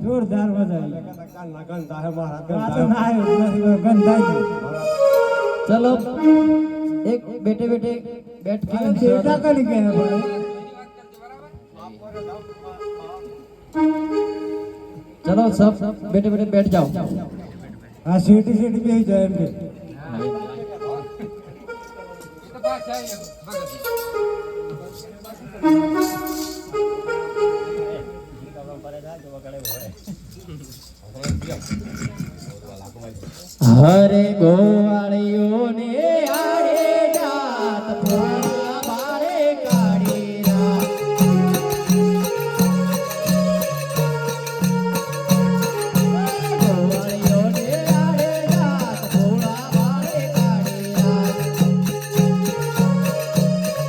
જોરદાર મજા આવી કાલના ગંધા હે મારા પાછો ગંધા ના આવ્યો નથી ગંધાઈ चलो एक बेटे बेटे बैठ के देखा कल के है भाई चलो सब बेटे बेटे बैठ जाओ हां सीटी सीटी पे ही जाए एम के हरे गोविंद